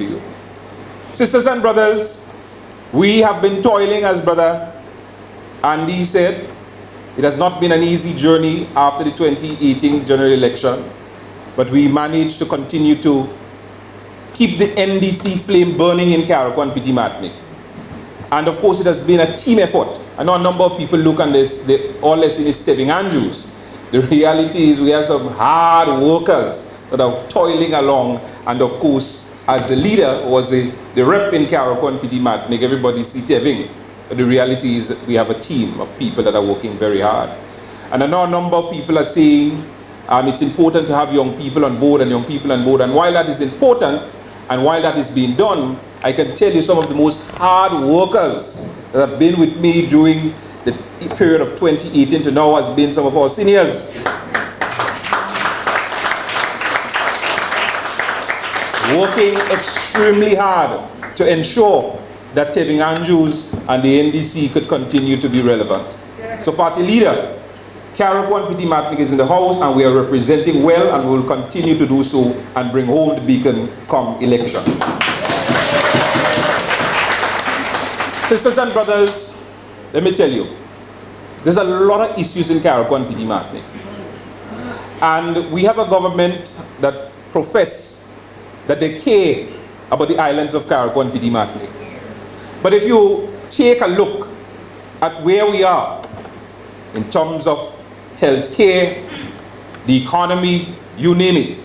to you. Sisters and brothers, we have been toiling, as Brother Andy said. It has not been an easy journey after the 2018 general election, but we managed to continue to keep the NDC flame burning in Carriacou and Petit Martinique. And of course, it has been a team effort. I know a number of people look at this, all they're seeing is Tevin Andrews. The reality is we have some hard workers that are toiling along, and of course, as the leader was the rep in Carriacou and Petit Martinique, everybody see Tevin. But the reality is that we have a team of people that are working very hard. And I know a number of people are saying it's important to have young people on board and young people on board. And while that is important, and while that is being done, I can tell you some of the most hard workers that have been with me during the period of 2018 to now has been some of our seniors. Working extremely hard to ensure that Tevin Andrews and the NDC could continue to be relevant. So party leader, Carriacou and Petit Martinique is in the house, and we are representing well, and we will continue to do so and bring home the beacon come election. Sisters and brothers, let me tell you, there's a lot of issues in Carriacou and Petit Martinique. And we have a government that profess that they care about the islands of Carriacou and Petit Martinique. But if you take a look at where we are in terms of health care, the economy, you name it,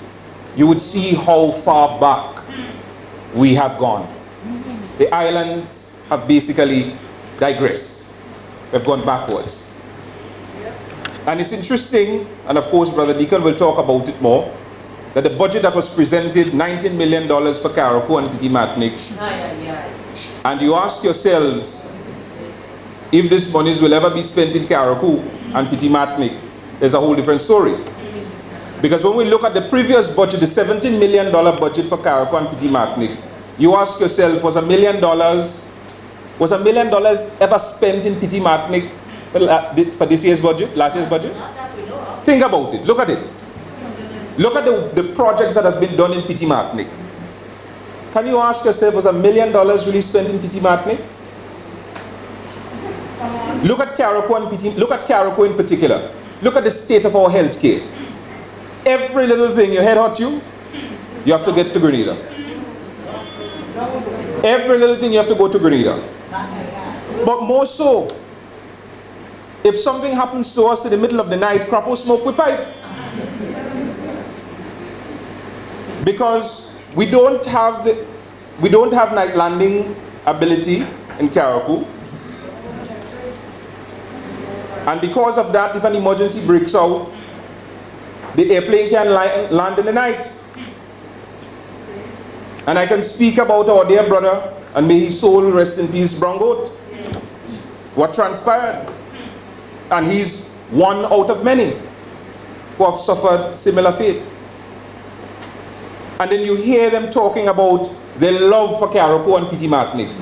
you would see how far back we have gone. The islands have basically digressed. We've gone backwards. And it's interesting, and of course Brother Deacon will talk about it more, that the budget that was presented, $19 million for Carriacou and Petit Martinique, and you ask yourselves if this money will ever be spent in Carriacou and Petit Martinique, there's a whole different story. Because when we look at the previous budget, the $17 million budget for Carriacou and Petit Martinique, you ask yourself, was $1 million ever spent in Petit Martinique for this year's budget, last year's budget? Think about it, look at it. Look at the projects that have been done in Petit Martinique. Can you ask yourself, was $1 million really spent in Petit Martinique? Look at Carriacou in particular. Look at the state of our health care. Every little thing, your head hurt you have to get to Grenada. Every little thing you have to go to Grenada. But more so, if something happens to us in the middle of the night, Crapo smoke with pipe. Because we don't have night landing ability in Carriacou. And because of that, if an emergency breaks out, the airplane can land in the night. And I can speak about our dear brother, and may his soul rest in peace, Brongoat. What transpired? And he's one out of many who have suffered similar fate. And then you hear them talking about their love for Carriacou and Petit Martinique.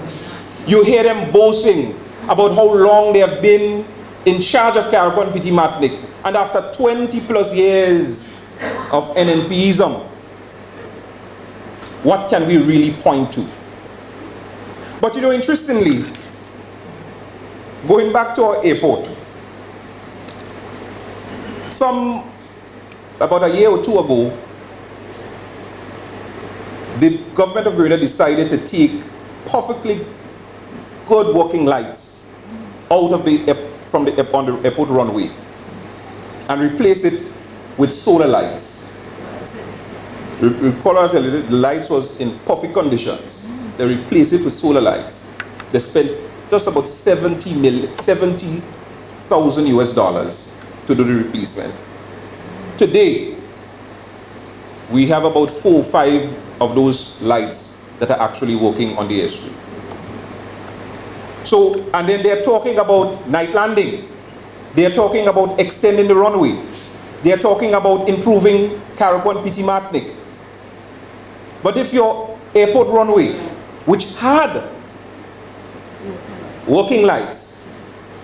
You hear them boasting about how long they have been in charge of Carriacou and Petit Martinique. And after 20 plus years of NNPism, what can we really point to? But you know, interestingly, going back to our airport, about a year or two ago, the government of Grenada decided to take perfectly good working lights out of on the airport runway and replace it with solar lights. The lights was in perfect conditions. They replaced it with solar lights. They spent just about $70,000 US to do the replacement. Today, we have about 4 or 5 of those lights that are actually working on the airstrip. So, and then they're talking about night landing. They're talking about extending the runway. They're talking about improving Carriacou and Petit Martinique. But if your airport runway, which had working lights,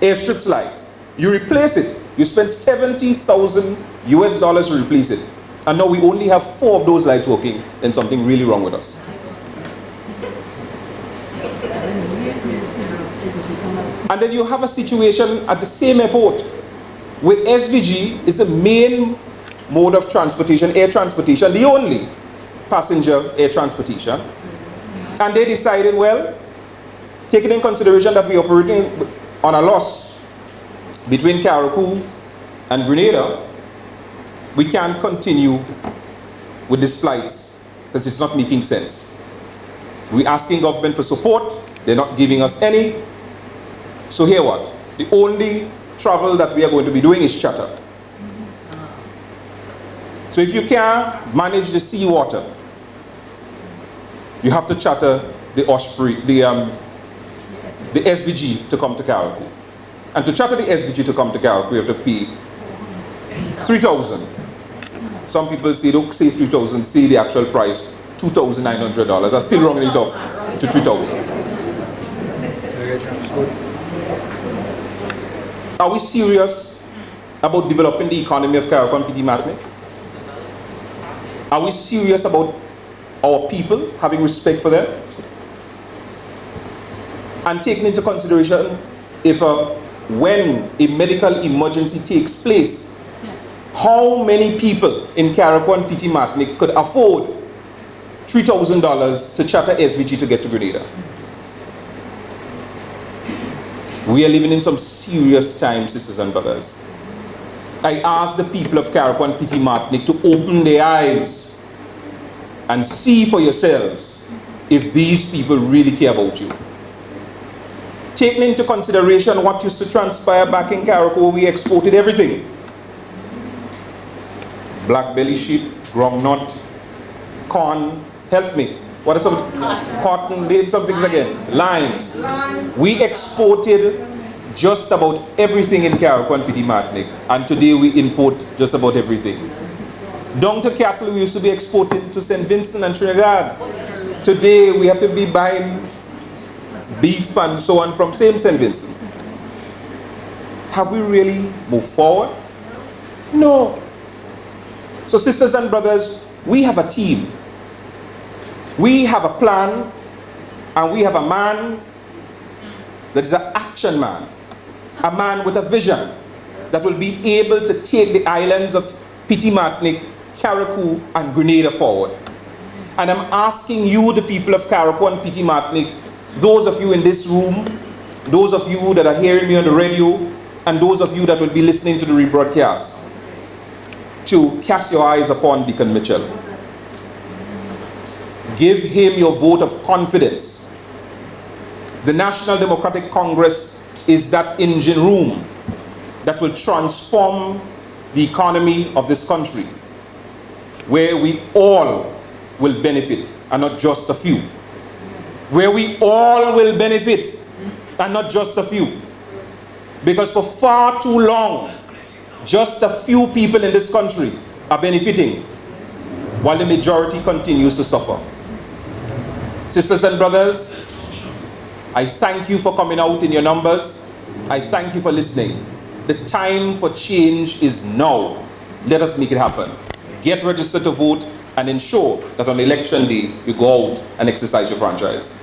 airstrips light, you replace it, you spend $70,000 US to replace it. And now we only have 4 of those lights working, then something really wrong with us. And then you have a situation at the same airport where SVG is the main mode of transportation, air transportation, the only passenger air transportation. And they decided, well, taking in consideration that we're operating on a loss between Carriacou and Grenada, we can't continue with these flights because it's not making sense. We're asking government for support, they're not giving us any. So here what? The only travel that we are going to be doing is charter. So if you can't manage the seawater, you have to charter the Osprey, the SVG to come to Carriacou. And to charter the SVG to come to Carriacou, you have to pay 3,000. Some people say, don't say 3,000, say the actual price, $2,900. That's still rounding it off to 3,000. Are we serious about developing the economy of Carriacou and Petit Martinique? Are we serious about our people, having respect for them? And taking into consideration if when a medical emergency takes place, how many people in Carriacou and Petit Martinique could afford $3,000 to charter SVG to get to Grenada? We are living in some serious times, sisters and brothers. I ask the people of Carriacou and Petit Martinique to open their eyes and see for yourselves if these people really care about you. Taking into consideration what used to transpire back in Carriacou, we exported everything. Black belly sheep, groundnut, corn, help me. What are some? Cotton, name some things again. Limes. We exported just about everything in Carriacou and Petit Martinique. And today we import just about everything. Down to cattle, we used to be exported to St. Vincent and Trinidad. Today we have to be buying beef and so on from same St. Vincent. Have we really moved forward? No. So sisters and brothers, we have a team. We have a plan, and we have a man that is an action man. A man with a vision that will be able to take the islands of Petit Martinique, Carriacou, and Grenada forward. And I'm asking you, the people of Carriacou and Petit Martinique, those of you in this room, those of you that are hearing me on the radio, and those of you that will be listening to the rebroadcast, to cast your eyes upon Deacon Mitchell. Give him your vote of confidence. The National Democratic Congress is that engine room that will transform the economy of this country, where we all will benefit and not just a few. Where we all will benefit and not just a few. Because for far too long, just a few people in this country are benefiting while the majority continues to suffer. Sisters and brothers, I thank you for coming out in your numbers. I thank you for listening. The time for change is now. Let us make it happen. Get registered to vote and ensure that on election day you go out and exercise your franchise.